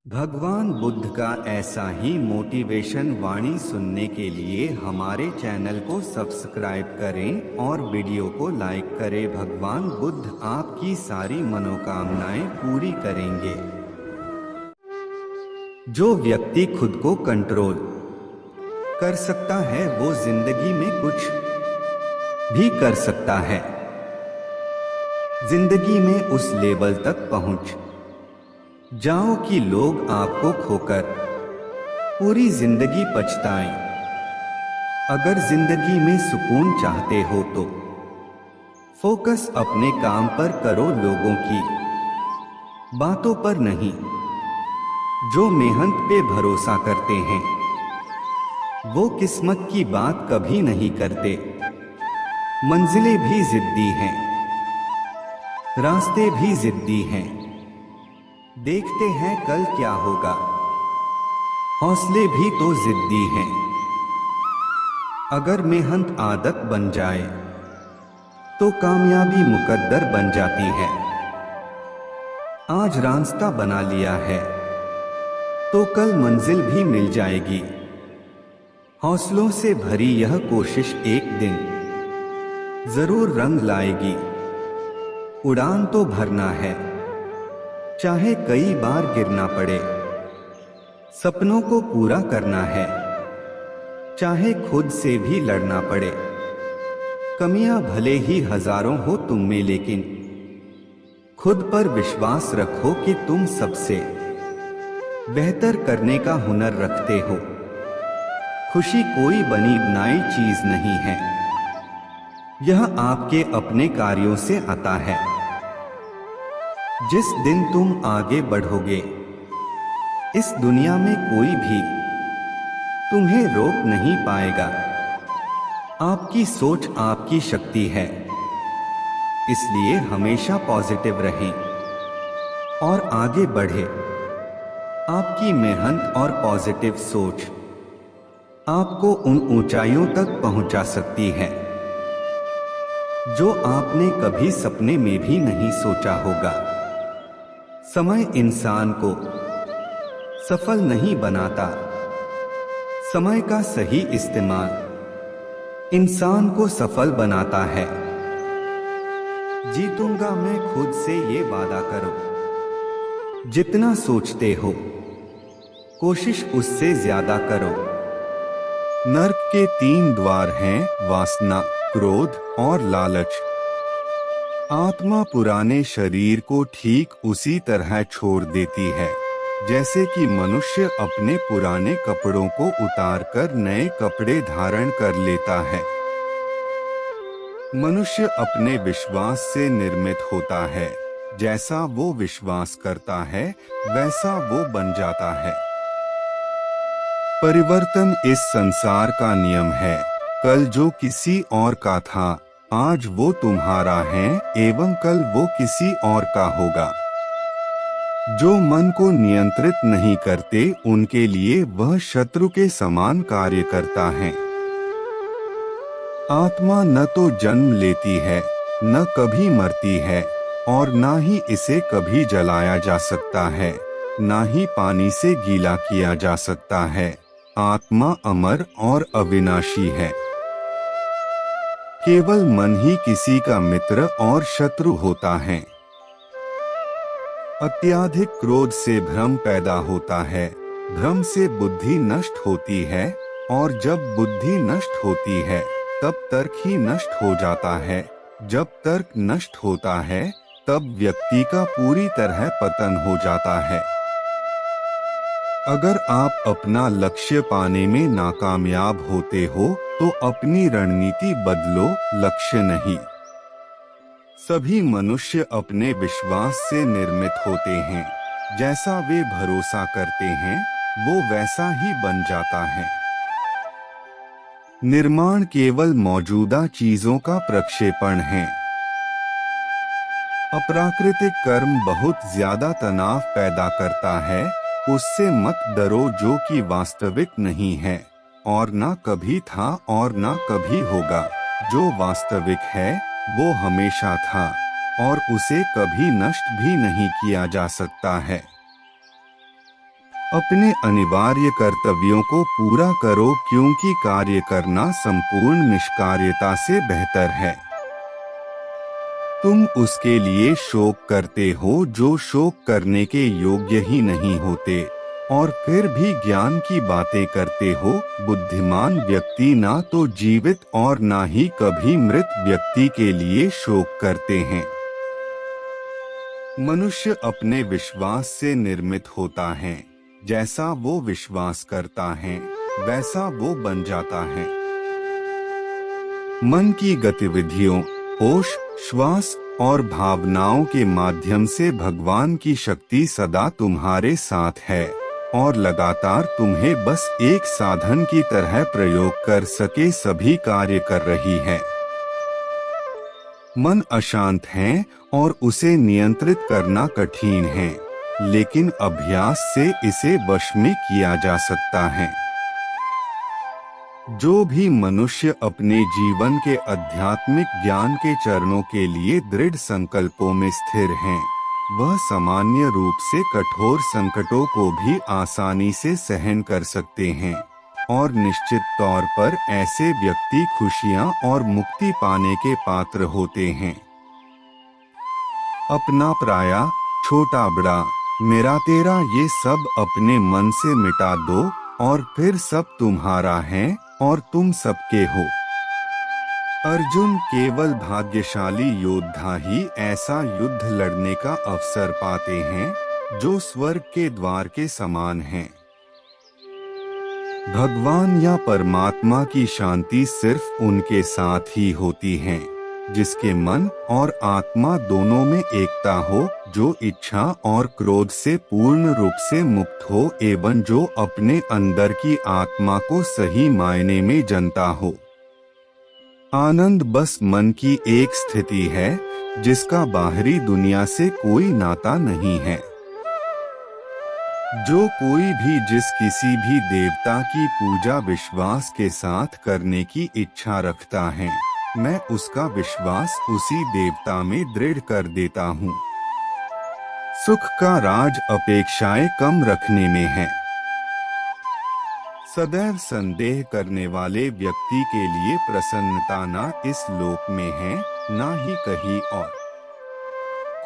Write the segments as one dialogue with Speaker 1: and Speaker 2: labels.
Speaker 1: भगवान बुद्ध का ऐसा ही मोटिवेशन वाणी सुनने के लिए हमारे चैनल को सब्सक्राइब करें और वीडियो को लाइक करें। भगवान बुद्ध आपकी सारी मनोकामनाएं पूरी करेंगे। जो व्यक्ति खुद को कंट्रोल कर सकता है वो जिंदगी में कुछ भी कर सकता है। जिंदगी में उस लेवल तक पहुंच जाओ कि लोग आपको खोकर पूरी जिंदगी पछताएं। अगर जिंदगी में सुकून चाहते हो तो फोकस अपने काम पर करो, लोगों की बातों पर नहीं। जो मेहनत पे भरोसा करते हैं वो किस्मत की बात कभी नहीं करते। मंजिलें भी जिद्दी हैं, रास्ते भी जिद्दी हैं। देखते हैं कल क्या होगा, हौसले भी तो जिद्दी हैं। अगर मेहनत आदत बन जाए तो कामयाबी मुकद्दर बन जाती है। आज रास्ता बना लिया है तो कल मंजिल भी मिल जाएगी। हौसलों से भरी यह कोशिश एक दिन जरूर रंग लाएगी। उड़ान तो भरना है, चाहे कई बार गिरना पड़े। सपनों को पूरा करना है, चाहे खुद से भी लड़ना पड़े। कमियां भले ही हजारों हो तुम में, लेकिन खुद पर विश्वास रखो कि तुम सबसे बेहतर करने का हुनर रखते हो। खुशी कोई बनी बनाई चीज नहीं है, यह आपके अपने कार्यों से आता है। जिस दिन तुम आगे बढ़ोगे इस दुनिया में कोई भी तुम्हें रोक नहीं पाएगा। आपकी सोच आपकी शक्ति है, इसलिए हमेशा पॉजिटिव रहें और आगे बढ़े। आपकी मेहनत और पॉजिटिव सोच आपको उन ऊंचाइयों तक पहुंचा सकती है जो आपने कभी सपने में भी नहीं सोचा होगा। समय इंसान को सफल नहीं बनाता, समय का सही इस्तेमाल इंसान को सफल बनाता है। जीतूंगा मैं खुद से ये वादा करो। जितना सोचते हो कोशिश उससे ज्यादा करो। नर्क के 3 द्वार हैं, वासना, क्रोध और लालच। आत्मा पुराने शरीर को ठीक उसी तरह छोड़ देती है जैसे कि मनुष्य अपने पुराने कपड़ों को उतारकर नए कपड़े धारण कर लेता है। मनुष्य अपने विश्वास से निर्मित होता है, जैसा वो विश्वास करता है वैसा वो बन जाता है। परिवर्तन इस संसार का नियम है। कल जो किसी और का था आज वो तुम्हारा है एवं कल वो किसी और का होगा। जो मन को नियंत्रित नहीं करते उनके लिए वह शत्रु के समान कार्य करता है। आत्मा न तो जन्म लेती है, न कभी मरती है और न ही इसे कभी जलाया जा सकता है, न ही पानी से गीला किया जा सकता है। आत्मा अमर और अविनाशी है। केवल मन ही किसी का मित्र और शत्रु होता है। अत्यधिक क्रोध से भ्रम पैदा होता है, भ्रम से बुद्धि नष्ट होती है और जब बुद्धि नष्ट होती है तब तर्क ही नष्ट हो जाता है। जब तर्क नष्ट होता है तब व्यक्ति का पूरी तरह पतन हो जाता है। अगर आप अपना लक्ष्य पाने में नाकामयाब होते हो तो अपनी रणनीति बदलो, लक्ष्य नहीं। सभी मनुष्य अपने विश्वास से निर्मित होते हैं। जैसा वे भरोसा करते हैं वो वैसा ही बन जाता है। निर्माण केवल मौजूदा चीजों का प्रक्षेपण है। अप्राकृतिक कर्म बहुत ज्यादा तनाव पैदा करता है, उससे मत डरो जो कि वास्तविक नहीं है और ना कभी था और ना कभी होगा। जो वास्तविक है वो हमेशा था और उसे कभी नष्ट भी नहीं किया जा सकता है। अपने अनिवार्य कर्तव्यों को पूरा करो, क्योंकि कार्य करना संपूर्ण निष्कार्यता से बेहतर है। तुम उसके लिए शोक करते हो जो शोक करने के योग्य ही नहीं होते, और फिर भी ज्ञान की बातें करते हो। बुद्धिमान व्यक्ति ना तो जीवित और ना ही कभी मृत व्यक्ति के लिए शोक करते हैं। मनुष्य अपने विश्वास से निर्मित होता है। जैसा वो विश्वास करता है वैसा वो बन जाता है। मन की गतिविधियों, होश, श्वास और भावनाओं के माध्यम से भगवान की शक्ति सदा तुम्हारे साथ है और लगातार तुम्हें बस एक साधन की तरह प्रयोग कर सके सभी कार्य कर रही है। मन अशांत है और उसे नियंत्रित करना कठिन है, लेकिन अभ्यास से इसे वश में किया जा सकता है। जो भी मनुष्य अपने जीवन के आध्यात्मिक ज्ञान के चरणों के लिए दृढ़ संकल्पों में स्थिर हैं, वह सामान्य रूप से कठोर संकटों को भी आसानी से सहन कर सकते हैं, और निश्चित तौर पर ऐसे व्यक्ति खुशियां और मुक्ति पाने के पात्र होते हैं। अपना पराया, छोटा बड़ा, मेरा तेरा, ये सब अपने मन से मिटा दो और फिर सब तुम्हारा है और तुम सबके हो। अर्जुन केवल भाग्यशाली योद्धा ही ऐसा युद्ध लड़ने का अवसर पाते हैं जो स्वर्ग के द्वार के समान हैं। भगवान या परमात्मा की शांति सिर्फ उनके साथ ही होती है जिसके मन और आत्मा दोनों में एकता हो, जो इच्छा और क्रोध से पूर्ण रूप से मुक्त हो एवं जो अपने अंदर की आत्मा को सही मायने में जानता हो। आनंद बस मन की एक स्थिति है जिसका बाहरी दुनिया से कोई नाता नहीं है। जो कोई भी जिस किसी भी देवता की पूजा विश्वास के साथ करने की इच्छा रखता है, मैं उसका विश्वास उसी देवता में दृढ़ कर देता हूँ। सुख का राज अपेक्षाएं कम रखने में है। सदैव संदेह करने वाले व्यक्ति के लिए प्रसन्नता न इस लोक में है न ही कहीं और।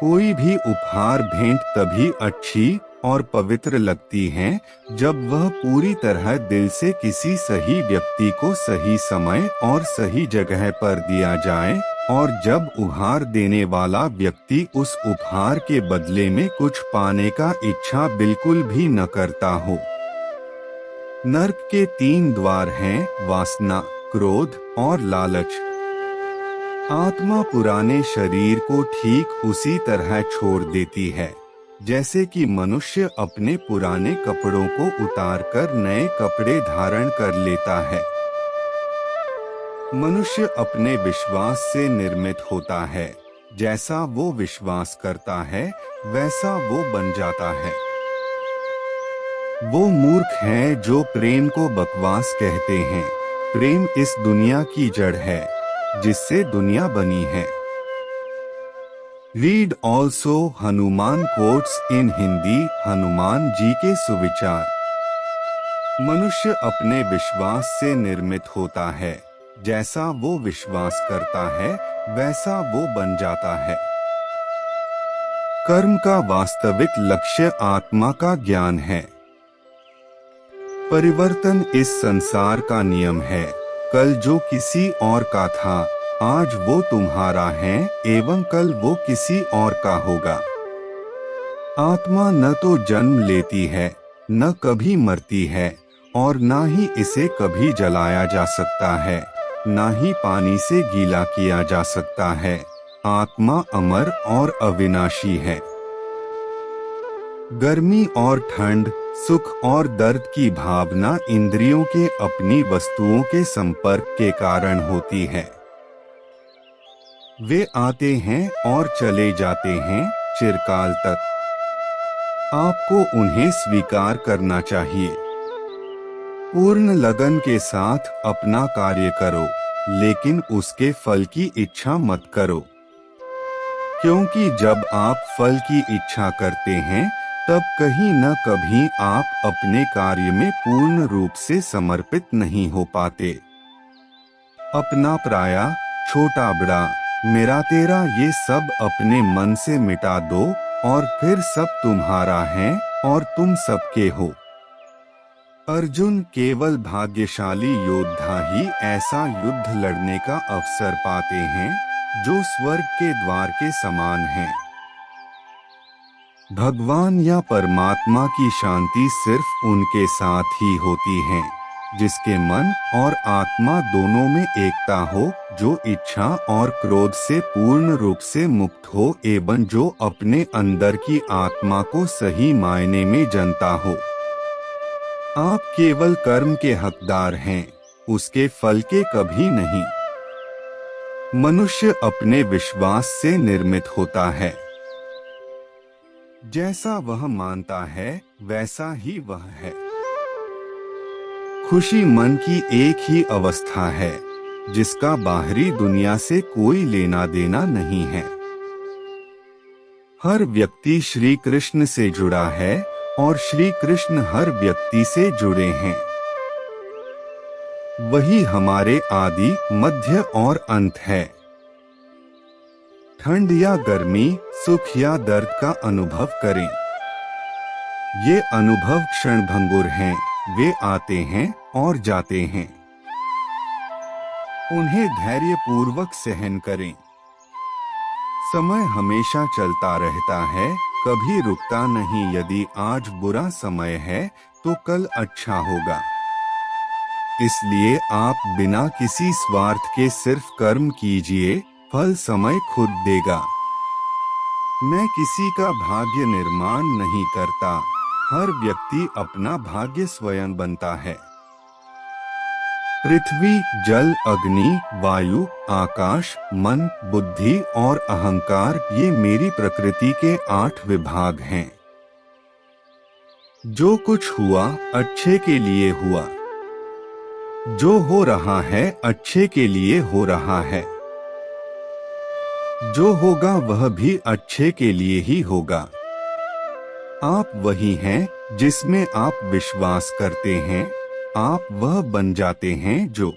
Speaker 1: कोई भी उपहार भेंट तभी अच्छी और पवित्र लगती है जब वह पूरी तरह दिल से किसी सही व्यक्ति को सही समय और सही जगह पर दिया जाए, और जब उपहार देने वाला व्यक्ति उस उपहार के बदले में कुछ पाने का इच्छा बिल्कुल भी न करता हो। नरक के 3 द्वार हैं: वासना, क्रोध और लालच। आत्मा पुराने शरीर को ठीक उसी तरह छोड़ देती है जैसे कि मनुष्य अपने पुराने कपड़ों को उतारकर नए कपड़े धारण कर लेता है। मनुष्य अपने विश्वास से निर्मित होता है। जैसा वो विश्वास करता है वैसा वो बन जाता है। वो मूर्ख हैं जो प्रेम को बकवास कहते हैं। प्रेम इस दुनिया की जड़ है जिससे दुनिया बनी है। Read also Hanuman quotes in Hindi. Hanuman ji के सुविचार। मनुष्य अपने विश्वास से निर्मित होता है। जैसा वो विश्वास करता है वैसा वो बन जाता है। कर्म का वास्तविक लक्ष्य आत्मा का ज्ञान है। परिवर्तन इस संसार का नियम है। कल जो किसी और का था आज वो तुम्हारा है एवं कल वो किसी और का होगा। आत्मा न तो जन्म लेती है न कभी मरती है और न ही इसे कभी जलाया जा सकता है, न ही पानी से गीला किया जा सकता है। आत्मा अमर और अविनाशी है। गर्मी और ठंड, सुख और दर्द की भावना इंद्रियों के अपनी वस्तुओं के संपर्क के कारण होती है। वे आते हैं और चले जाते हैं चिरकाल तक। आपको उन्हें स्वीकार करना चाहिए। पूर्ण लगन के साथ अपना कार्य करो, लेकिन उसके फल की इच्छा मत करो, क्योंकि जब आप फल की इच्छा करते हैं तब कहीं न कभी आप अपने कार्य में पूर्ण रूप से समर्पित नहीं हो पाते। अपना पराया, छोटा बड़ा, मेरा तेरा ये सब अपने मन से मिटा दो और फिर सब तुम्हारा है और तुम सबके हो। अर्जुन केवल भाग्यशाली योद्धा ही ऐसा युद्ध लड़ने का अवसर पाते हैं जो स्वर्ग के द्वार के समान है। भगवान या परमात्मा की शांति सिर्फ उनके साथ ही होती है जिसके मन और आत्मा दोनों में एकता हो, जो इच्छा और क्रोध से पूर्ण रूप से मुक्त हो एवं जो अपने अंदर की आत्मा को सही मायने में जानता हो। आप केवल कर्म के हकदार हैं, उसके फल के कभी नहीं। मनुष्य अपने विश्वास से निर्मित होता है। जैसा वह मानता है वैसा ही वह है। खुशी मन की एक ही अवस्था है जिसका बाहरी दुनिया से कोई लेना देना नहीं है। हर व्यक्ति श्री कृष्ण से जुड़ा है और श्री कृष्ण हर व्यक्ति से जुड़े हैं। वही हमारे आदि, मध्य और अंत है। ठंड या गर्मी, सुख या दर्द का अनुभव करें। ये अनुभव क्षणभंगुर हैं, वे आते हैं और जाते हैं। उन्हें धैर्यपूर्वक सहन करें। समय हमेशा चलता रहता है, कभी रुकता नहीं। यदि आज बुरा समय है तो कल अच्छा होगा। इसलिए आप बिना किसी स्वार्थ के सिर्फ कर्म कीजिए, फल समय खुद देगा। मैं किसी का भाग्य निर्माण नहीं करता, हर व्यक्ति अपना भाग्य स्वयं बनता है। पृथ्वी, जल, अग्नि, वायु, आकाश, मन, बुद्धि और अहंकार ये मेरी प्रकृति के 8 विभाग हैं। जो कुछ हुआ अच्छे के लिए हुआ। जो हो रहा है अच्छे के लिए हो रहा है। जो होगा वह भी अच्छे के लिए ही होगा। आप वही हैं जिसमें आप विश्वास करते हैं, आप वह बन जाते हैं जो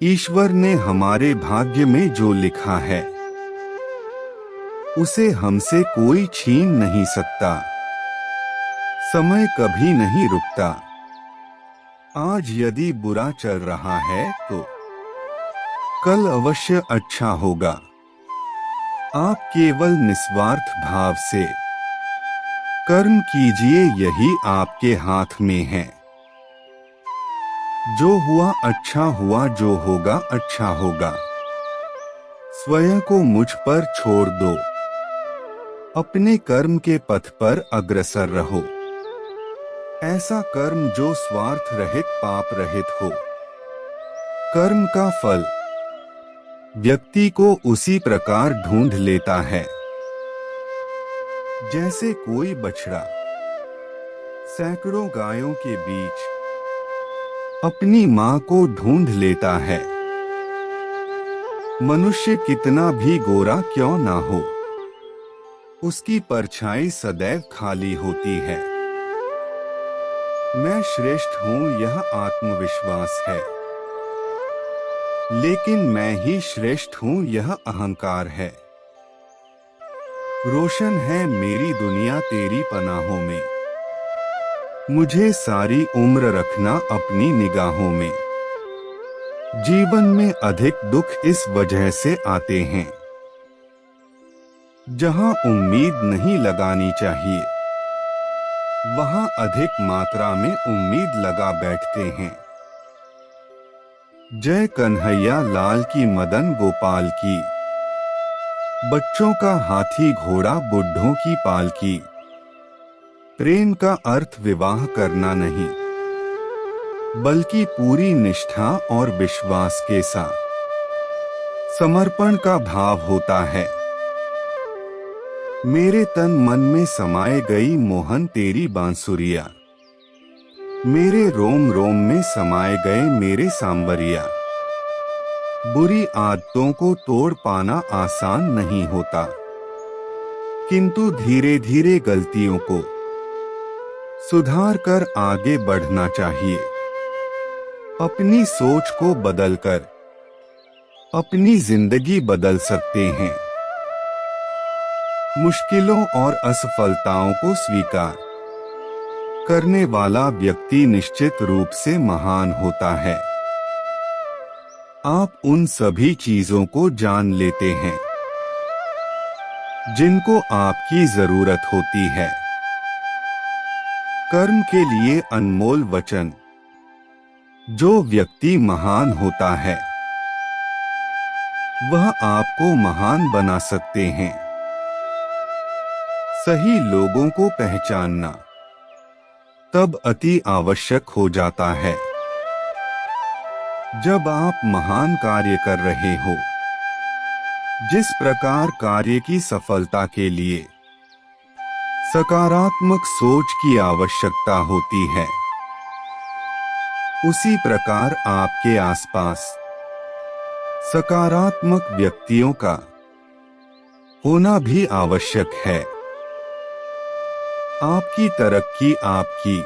Speaker 1: ईश्वर ने हमारे भाग्य में जो लिखा है उसे हमसे कोई छीन नहीं सकता। समय कभी नहीं रुकता। आज यदि बुरा चल रहा है तो कल अवश्य अच्छा होगा। आप केवल निस्वार्थ भाव से कर्म कीजिए, यही आपके हाथ में है। जो हुआ अच्छा हुआ, जो होगा अच्छा होगा। स्वयं को मुझ पर छोड़ दो। अपने कर्म के पथ पर अग्रसर रहो। ऐसा कर्म जो स्वार्थ रहित, पाप रहित हो। कर्म का फल व्यक्ति को उसी प्रकार ढूंढ लेता है जैसे कोई बछड़ा सैकड़ों गायों के बीच अपनी मां को ढूंढ लेता है। मनुष्य कितना भी गोरा क्यों ना हो, उसकी परछाई सदैव खाली होती है। मैं श्रेष्ठ हूं यह आत्मविश्वास है, लेकिन मैं ही श्रेष्ठ हूं यह अहंकार है। रोशन है मेरी दुनिया तेरी पनाहों में। मुझे सारी उम्र रखना अपनी निगाहों में। जीवन में अधिक दुख इस वजह से आते हैं जहां उम्मीद नहीं लगानी चाहिए, वहां अधिक मात्रा में उम्मीद लगा बैठते हैं। जय कन्हैया लाल की, मदन गोपाल की। बच्चों का हाथी घोड़ा, बुढ़ों की पालकी। प्रेम का अर्थ विवाह करना नहीं, बल्कि पूरी निष्ठा और विश्वास के साथ समर्पण का भाव होता है। मेरे तन मन में समाये गई मोहन तेरी बांसुरिया। मेरे रोम रोम में समाये गए मेरे सांवरिया। बुरी आदतों को तोड़ पाना आसान नहीं होता, किंतु धीरे धीरे गलतियों को सुधार कर आगे बढ़ना चाहिए। अपनी सोच को बदलकर अपनी जिंदगी बदल सकते हैं। मुश्किलों और असफलताओं को स्वीकार करने वाला व्यक्ति निश्चित रूप से महान होता है। आप उन सभी चीजों को जान लेते हैं जिनको आपकी जरूरत होती है। कर्म के लिए अनमोल वचन। जो व्यक्ति महान होता है वह आपको महान बना सकते हैं। सही लोगों को पहचानना तब अति आवश्यक हो जाता है जब आप महान कार्य कर रहे हो। जिस प्रकार कार्य की सफलता के लिए सकारात्मक सोच की आवश्यकता होती है, उसी प्रकार आपके आसपास सकारात्मक व्यक्तियों का होना भी आवश्यक है। आपकी तरक्की आपकी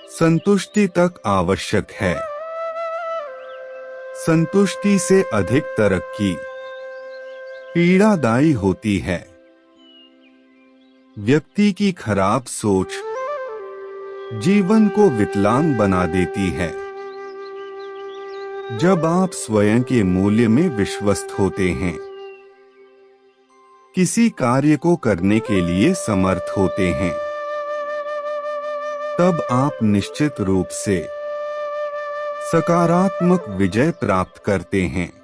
Speaker 1: संतुष्टि तक आवश्यक है। संतुष्टि से अधिक तरक्की पीड़ादायी होती है। व्यक्ति की खराब सोच जीवन को विकलांग बना देती है। जब आप स्वयं के मूल्य में विश्वस्त होते हैं, किसी कार्य को करने के लिए समर्थ होते हैं, तब आप निश्चित रूप से सकारात्मक विजय प्राप्त करते हैं।